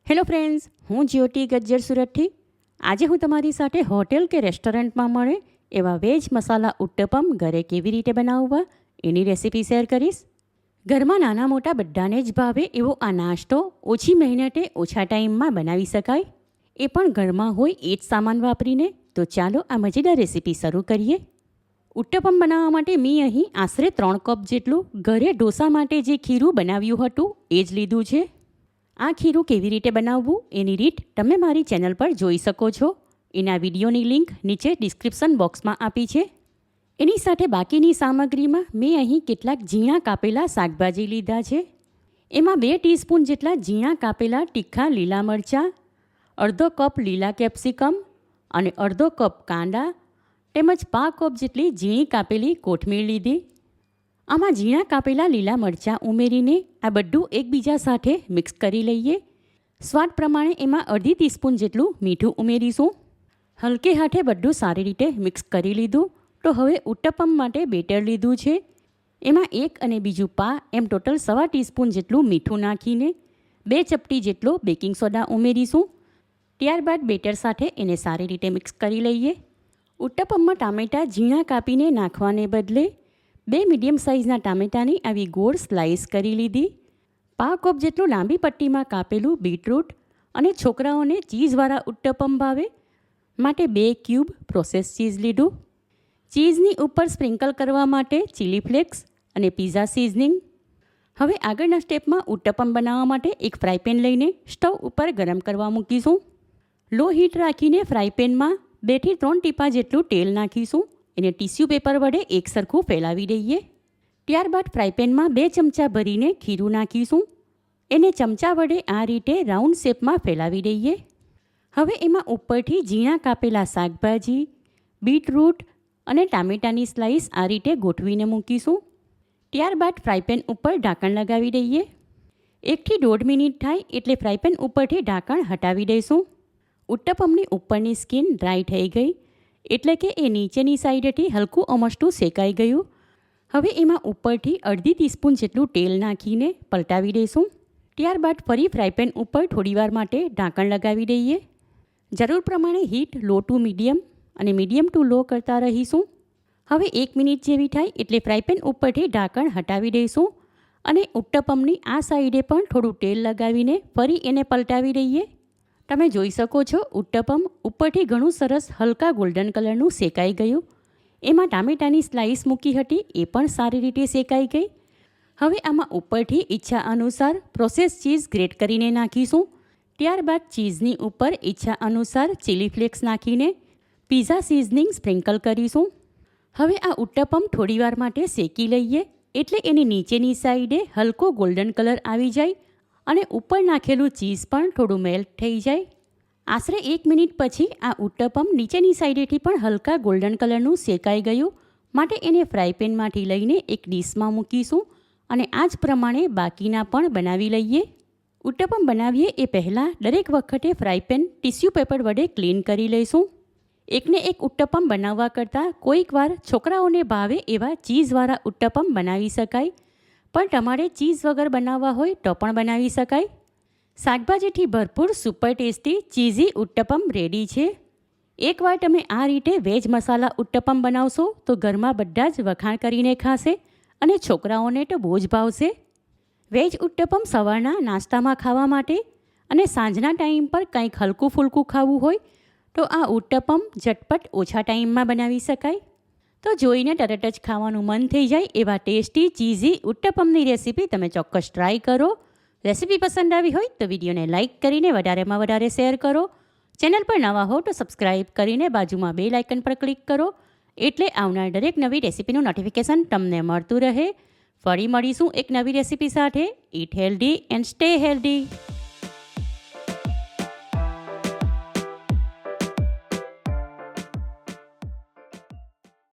Hello friends, હું જ્યોતિ ગજ્જર સુરતથી. આજે હું તમારી સાથે હોટેલ કે રેસ્ટોરન્ટમાં મળે એવા વેજ મસાલા ઉત્તપમ ઘરે કેવી રીતે બનાવવા એની રેસીપી શેર કરીશ. ઘરમાં નાના મોટા બધાને જ ભાવે એવો આ નાસ્તો ઓછી મહેનતે ઓછા ટાઈમમાં બનાવી શકાય, એ પણ ઘરમાં હોય એ જ સામાન વાપરીને. તો ચાલો આ મજેદાર રેસીપી શરૂ કરીએ. ઉત્તપમ બનાવવા માટે મેં અહીં આશરે 3 કપ જેટલું ઘરે ઢોસા માટે જે ખીરું બનાવ્યું હતું એ જ લીધું છે. આ ખીરું કેવી રીતે બનાવવું એની રીત તમે મારી ચેનલ પર જોઈ શકો છો. એના વિડીયોની લિંક નીચે ડિસ્ક્રિપ્શન બોક્સમાં આપી છે. એની સાથે બાકીની સામગ્રીમાં મેં અહીં કેટલાક ઝીણા કાપેલા શાકભાજી લીધા છે. એમાં 2 ટીસ્પૂન જેટલા ઝીણા કાપેલા તીખા લીલા મરચાં, અડધો કપ લીલા કેપ્સિકમ અને અડધો કપ કાંદા તેમજ 5 કપ જેટલી ઝીણી કાપેલી કોથમીર લીધી. આમાં ઝીણા કાપેલા લીલા મરચાં ઉમેરીને આ બધું એકબીજા સાથે મિક્સ કરી લઈએ. સ્વાદ પ્રમાણે એમાં અડધી ટીસ્પૂન જેટલું મીઠું ઉમેરીશું. હલકે હાથે બધું સારી રીતે મિક્સ કરી લીધું. તો હવે ઉત્તપમ માટે બેટર લીધું છે. એમાં 1 અને બીજું પા એમ ટોટલ 1/4 ટીસ્પૂન જેટલું મીઠું નાખીને 2 ચપટી જેટલો બેકિંગ સોડા ઉમેરીશું. ત્યારબાદ બેટર સાથે એને સારી રીતે મિક્સ કરી લઈએ. ઉત્તપમમાં ટામેટાં ઝીણા કાપીને નાખવાને બદલે 2 મીડિયમ સાઇઝના ટામેટાની આવી ગોળ સ્લાઇસ કરી લીધી. 5 કપ જેટલું લાંબી પટ્ટીમાં કાપેલું બીટરૂટ અને છોકરાઓને ચીઝવાળા ઉત્તપમ ભાવે માટે 2 ક્યુબ પ્રોસેસ ચીઝ લીધું. ચીઝની ઉપર સ્પ્રિંકલ કરવા માટે ચીલી ફ્લેક્સ અને પિઝા સિઝનિંગ. હવે આગળના સ્ટેપમાં ઉત્તપમ બનાવવા માટે એક ફ્રાય પેન લઈને સ્ટવ ઉપર ગરમ કરવા મૂકીશું. લો હીટ રાખીને ફ્રાય પેનમાં 2 થી 3 ટીપા જેટલું તેલ નાખીશું. એને ટીસ્યુ પેપર વડે એકસરખું ફેલાવી દઈએ. ત્યારબાદ ફ્રાય પેનમાં 2 ચમચા ભરીને ખીરું નાખીશું. એને ચમચા વડે આ રીતે રાઉન્ડ શેપમાં ફેલાવી દઈએ. હવે એમાં ઉપરથી ઝીણા કાપેલા શાકભાજી, બીટરૂટ અને ટામેટાની સ્લાઇસ આ રીતે ગોઠવીને મૂકીશું. ત્યારબાદ ફ્રાય પેન ઉપર ઢાંકણ લગાવી દઈએ. 1 થી 1.5 મિનિટ થાય એટલે ફ્રાય પેન ઉપરથી ઢાંકણ હટાવી દઈશું. ઉત્તપમની ઉપરની સ્કિન ડ્રાય થઈ ગઈ એટલે કે એ નીચેની સાઈડેથી હલકું અમસ્તું શેકાઈ ગયું. હવે એમાં ઉપરથી અડધી ટીસ્પૂન જેટલું તેલ નાખીને પલટાવી દઈશું. ત્યારબાદ ફરી ફ્રાય પેન ઉપર થોડીવાર માટે ઢાંકણ લગાવી દઈએ. જરૂર પ્રમાણે હીટ લો ટુ મીડિયમ અને મીડિયમ ટુ લો કરતા રહીશું. હવે 1 મિનિટ જેવી થાય એટલે ફ્રાય પેન ઉપરથી ઢાંકણ હટાવી દઈશું અને ઉત્તપમની આ સાઈડે પણ થોડું તેલ લગાવીને ફરી એને પલટાવી દઈએ. તમે જોઈ શકો છો ઉત્તપમ ઉપરથી ઘણું સરસ હલકા ગોલ્ડન કલરનું શેકાઈ ગયું. એમાં ટામેટાની સ્લાઇસ મૂકી હતી એ પણ સારી રીતે શેકાઈ ગઈ. હવે આમાં ઉપરથી ઈચ્છા અનુસાર પ્રોસેસ ચીઝ ગ્રેટ કરીને નાખીશું. ત્યારબાદ ચીઝની ઉપર ઈચ્છા અનુસાર ચીલી ફ્લેક્સ નાખીને પિઝા સિઝનિંગ સ્પ્રિંકલ કરીશું. હવે આ ઉત્તપમ થોડીવાર માટે શેકી લઈએ એટલે એની નીચેની સાઈડે હલકો ગોલ્ડન કલર આવી જાય અને ઉપર નાખેલું ચીઝ પણ થોડું મેલ્ટ થઈ જાય. આશરે 1 મિનિટ પછી આ ઉત્તપમ નીચેની સાઈડેથી પણ હલકા ગોલ્ડન કલરનું શેકાઈ ગયું માટે એને ફ્રાય પેનમાંથી લઈને એક ડીશમાં મૂકીશું અને આ જ પ્રમાણે બાકીના પણ બનાવી લઈએ. ઉત્તપમ બનાવીએ એ પહેલાં દરેક વખતે ફ્રાય પેન ટીસ્યુ પેપર વડે ક્લીન કરી લઈશું. એકને એક ઉત્તપમ બનાવવા કરતાં કોઈક વાર છોકરાઓને ભાવે એવા ચીઝવાળા ઉત્તપમ બનાવી શકાય, પણ તમારે ચીઝ વગર બનાવવા હોય તો પણ બનાવી શકાય. શાકભાજીથી ભરપૂર super tasty cheesy uttapam ready છે. એકવાર તમે આ રીતે વેજ મસાલા ઉત્તપમ બનાવશો તો ઘરમાં બધા જ વખાણ કરીને ખાશે અને છોકરાઓને તો બહુ જ ભાવશે. વેજ ઉત્તપમ સવારના નાસ્તામાં ખાવા માટે અને સાંજના ટાઈમ પર કંઈક હલકું ફૂલકું ખાવું હોય તો આ ઉત્તપમ ઝટપટ ઓછા ટાઈમમાં બનાવી શકાય. તો જોઈને તરત જ ખાવાનું મન થઈ જાય એવા ટેસ્ટી ચીઝી ઉત્તપમની રેસીપી તમે ચોક્કસ ટ્રાય કરો. રેસીપી પસંદ આવી હોય તો વિડીયોને લાઇક કરીને વધારેમાં વધારે શેર કરો. ચેનલ પર નવા હો તો સબસ્ક્રાઈબ કરીને બાજુમાં બેલ આઇકન પર ક્લિક કરો એટલે આવનાર દરેક નવી રેસીપીનું નોટિફિકેશન તમને મળતું રહે. ફરી મળીશું એક નવી રેસીપી સાથે. Eat healthy and stay healthy.